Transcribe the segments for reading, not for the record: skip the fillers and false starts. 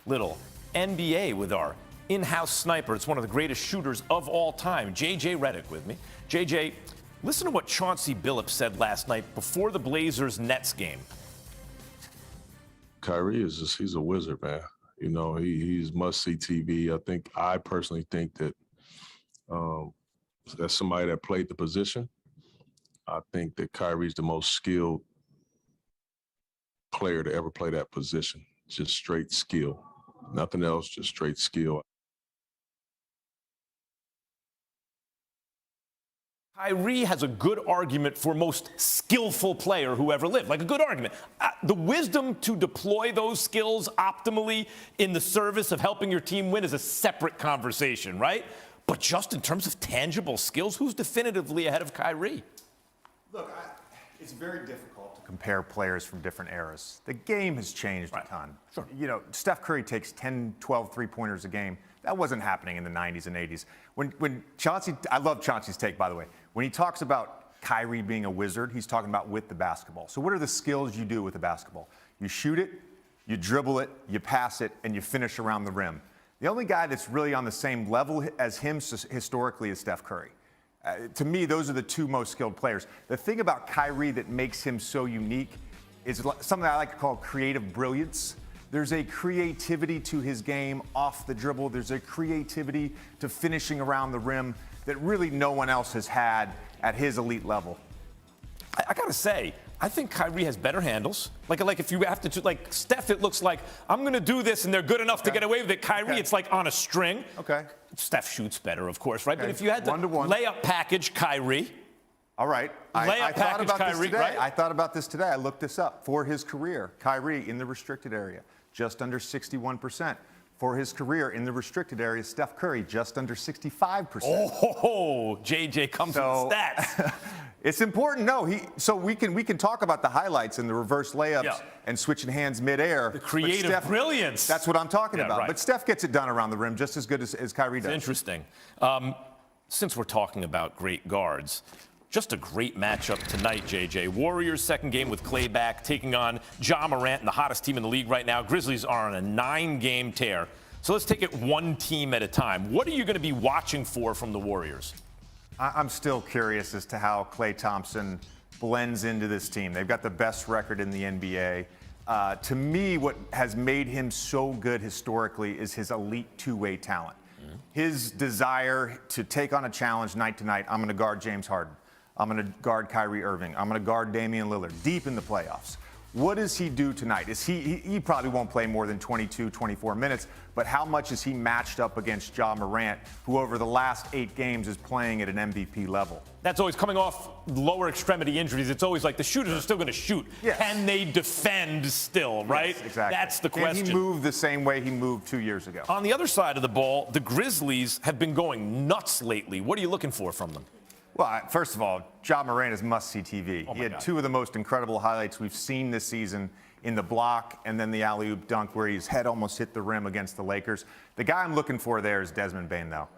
little NBA with our in-house sniper. It's one of the greatest shooters of all time, J.J. Redick with me. J.J., listen to what Chauncey Billups said last night before the Blazers-Nets game. Kyrie he's a wizard, man. You know, he's must-see TV. I personally think that as somebody that played the position, I think that Kyrie's the most skilled player to ever play that position. Just straight skill. Nothing else, just straight skill. Kyrie has a good argument for most skillful player who ever lived, like a good argument. The wisdom to deploy those skills optimally in the service of helping your team win is a separate conversation, right? But just in terms of tangible skills, who's definitively ahead of Kyrie? Look, it's very difficult to compare players from different eras. The game has changed a ton. Sure. You know, Steph Curry takes 10, 12 three-pointers a game. That wasn't happening in the 90s and 80s. When Chauncey, I love Chauncey's take, by the way. When he talks about Kyrie being a wizard, he's talking about with the basketball. So what are the skills you do with the basketball? You shoot it, you dribble it, you pass it, and you finish around the rim. The only guy that's really on the same level as him historically is Steph Curry. To me, those are the two most skilled players. The thing about Kyrie that makes him so unique is something I like to call creative brilliance. There's a creativity to his game off the dribble. There's a creativity to finishing around the rim that really no one else has had at his elite level. I got to say, I think Kyrie has better handles. Like if you have to, like Steph, it looks like I'm going to do this and they're good enough to get away with it. Kyrie, it's like on a string. Okay. Steph shoots better, of course, right? Okay. But if you had to layup package Kyrie. All right. I thought about this today. Right? I thought about this today. I looked this up. For his career, Kyrie in the restricted area, just under 61%. For his career in the restricted area, Steph Curry, just under 65%. Oh, JJ comes with stats. It's important. No, so we can talk about the highlights and the reverse layups and switching hands midair. The creative brilliance. That's what I'm talking about. Right. But Steph gets it done around the rim just as good as Kyrie does. It's interesting. Since we're talking about great guards, just a great matchup tonight, JJ. Warriors' second game with Klay back, taking on Ja Morant and the hottest team in the league right now. Grizzlies are on a 9-game tear. So let's take it one team at a time. What are you going to be watching for from the Warriors? I'm still curious as to how Klay Thompson blends into this team. They've got the best record in the NBA. To me, what has made him so good historically is his elite two-way talent. His desire to take on a challenge night to night. I'm going to guard James Harden. I'm going to guard Kyrie Irving. I'm going to guard Damian Lillard deep in the playoffs. What does he do tonight? He probably won't play more than 22, 24 minutes, but how much is he matched up against Ja Morant, who over the last 8 games is playing at an MVP level? That's always coming off lower extremity injuries. It's always like the shooters are still going to shoot. Yes. Can they defend still, right? Yes, exactly. That's the question. Can he move the same way he moved 2 years ago? On the other side of the ball, the Grizzlies have been going nuts lately. What are you looking for from them? Well, first of all, Ja Morant is must-see TV. Oh he had God. 2 of the most incredible highlights we've seen this season in the block and then the alley-oop dunk where his head almost hit the rim against the Lakers. The guy I'm looking for there is Desmond Bane, though.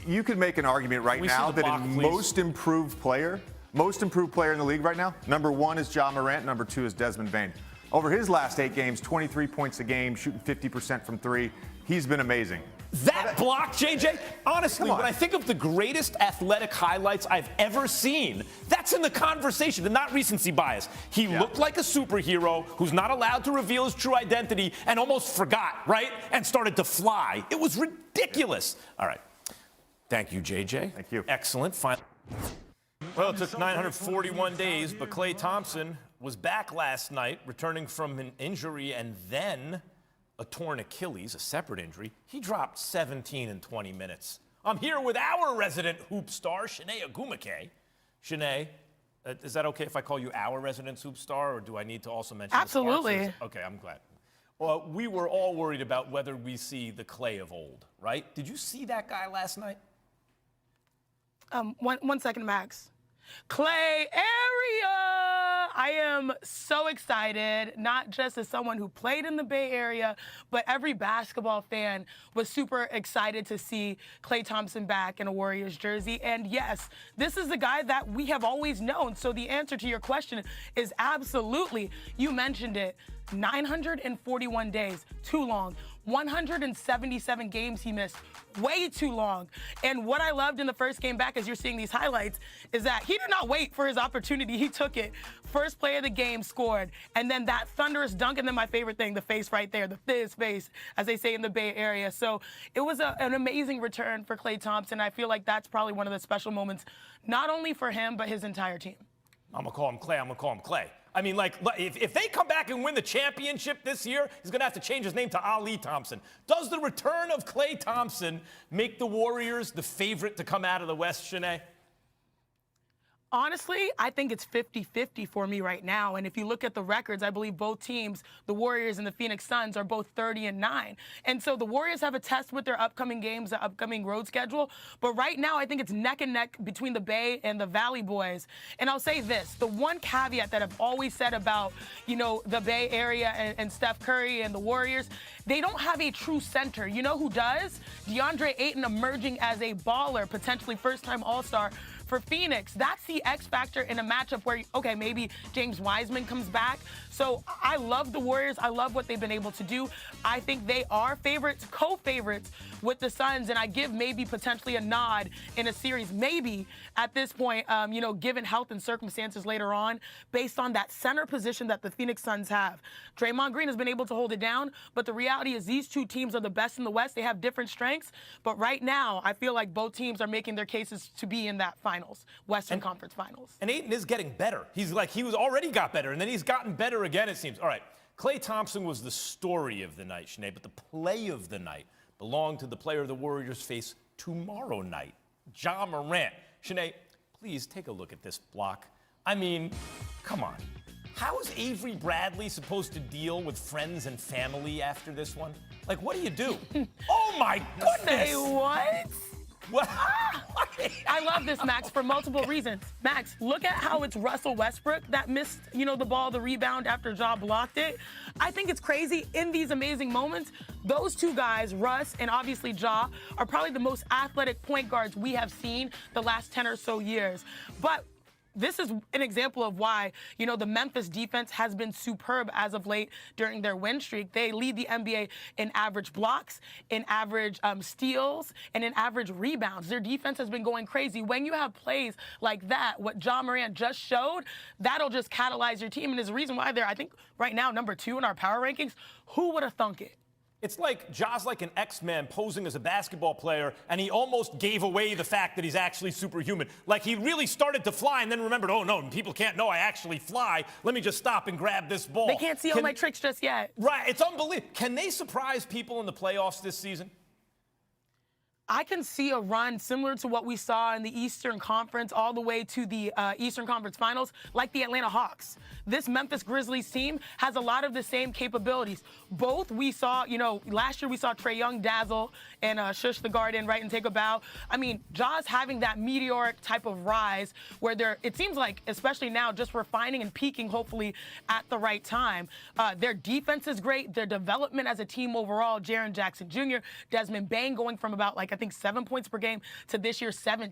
You could make an argument right now that most improved player in the league right now, number 1 is Ja Morant, number 2 is Desmond Bane. Over his last 8 games, 23 points a game, shooting 50% from 3. He's been amazing. That block, JJ, honestly, when I think of the greatest athletic highlights I've ever seen, that's in the conversation and not recency bias. He looked like a superhero who's not allowed to reveal his true identity and almost forgot, right? And started to fly. It was ridiculous. All right. Thank you, JJ. Thank you. Excellent. Well, it took 941 days, but Klay Thompson was back last night, returning from an injury and then a torn Achilles, a separate injury. He dropped 17 in 20 minutes. I'm here with our resident hoop star, Shanae Ogwumike. Shanae, is that okay if I call you our resident hoop star, or do I need to also mention Absolutely. Okay, I'm glad. Well, we were all worried about whether we see the Klay of old, right? Did you see that guy last night? One second, Max. Klay area. I am so excited, not just as someone who played in the Bay Area, but every basketball fan was super excited to see Klay Thompson back in a Warriors jersey. And yes, this is the guy that we have always known. So the answer to your question is absolutely. You mentioned it. 941 days, too long. 177 games he missed. Way too long. And what I loved in the first game back, as you're seeing these highlights, is that he did not wait for his opportunity. He took it. First play of the game, scored. And then that thunderous dunk, and then my favorite thing, the face right there, the Fizz face, as they say in the Bay Area. So it was an amazing return for Klay Thompson. I feel like that's probably one of the special moments, not only for him, but his entire team. I'm going to call him Klay. I'm going to call him Klay. I mean, like, if they come back and win the championship this year, he's going to have to change his name to Ali Thompson. Does the return of Klay Thompson make the Warriors the favorite to come out of the West, Shanae? Honestly, I think it's 50-50 for me right now. And if you look at the records, I believe both teams, the Warriors and the Phoenix Suns, are both 30-9. And so the Warriors have a test with their upcoming games, the upcoming road schedule. But right now, I think it's neck and neck between the Bay and the Valley boys. And I'll say this, the one caveat that I've always said about, the Bay Area and Steph Curry and the Warriors, they don't have a true center. You know who does? DeAndre Ayton emerging as a baller, potentially first-time All-Star for Phoenix. That's the X factor in a matchup where, okay, maybe James Wiseman comes back. So I love the Warriors. I love what they've been able to do. I think they are favorites, co-favorites with the Suns, and I give maybe potentially a nod in a series, maybe at this point, given health and circumstances later on, based on that center position that the Phoenix Suns have. Draymond Green has been able to hold it down, but the reality is these two teams are the best in the West. They have different strengths, but right now, I feel like both teams are making their cases to be in that finals, Western Conference Finals. And Ayton is getting better. He was already got better, and then he's gotten better again, it seems. All right, Klay Thompson was the story of the night, Shanae, but the play of the night belonged to the player the Warriors face tomorrow night, Ja Morant. Shanae, please take a look at this block. I mean, come on. How is Avery Bradley supposed to deal with friends and family after this one? Like, what do you do? Oh, my goodness! Say what? What? I love this, Max, for multiple reasons. Max, look at how it's Russell Westbrook that missed, the ball, the rebound after Ja blocked it. I think it's crazy in these amazing moments. Those two guys, Russ and obviously Ja, are probably the most athletic point guards we have seen the last 10 or so years. But this is an example of why, the Memphis defense has been superb as of late during their win streak. They lead the NBA in average blocks, in average steals, and in average rebounds. Their defense has been going crazy. When you have plays like that, what Ja Morant just showed, that'll just catalyze your team. And there's a reason why they're, I think, right now, number 2 in our power rankings. Who would have thunk it? It's like Ja's like an X-Man posing as a basketball player, and he almost gave away the fact that he's actually superhuman. Like, he really started to fly and then remembered, oh, no, people can't know I actually fly. Let me just stop and grab this ball. They can't see all my tricks just yet. Right, it's unbelievable. Can they surprise people in the playoffs this season? I can see a run similar to what we saw in the Eastern Conference all the way to the Eastern Conference Finals, like the Atlanta Hawks. This Memphis Grizzlies team has a lot of the same capabilities. Both we saw, last year we saw Trae Young dazzle and shush the guard in, right, and take a bow. I mean, Ja's having that meteoric type of rise where it seems like, especially now, just refining and peaking, hopefully, at the right time. Their defense is great. Their development as a team overall, Jaren Jackson Jr., Desmond Bane going from about, I think 7 points per game to this year's 17.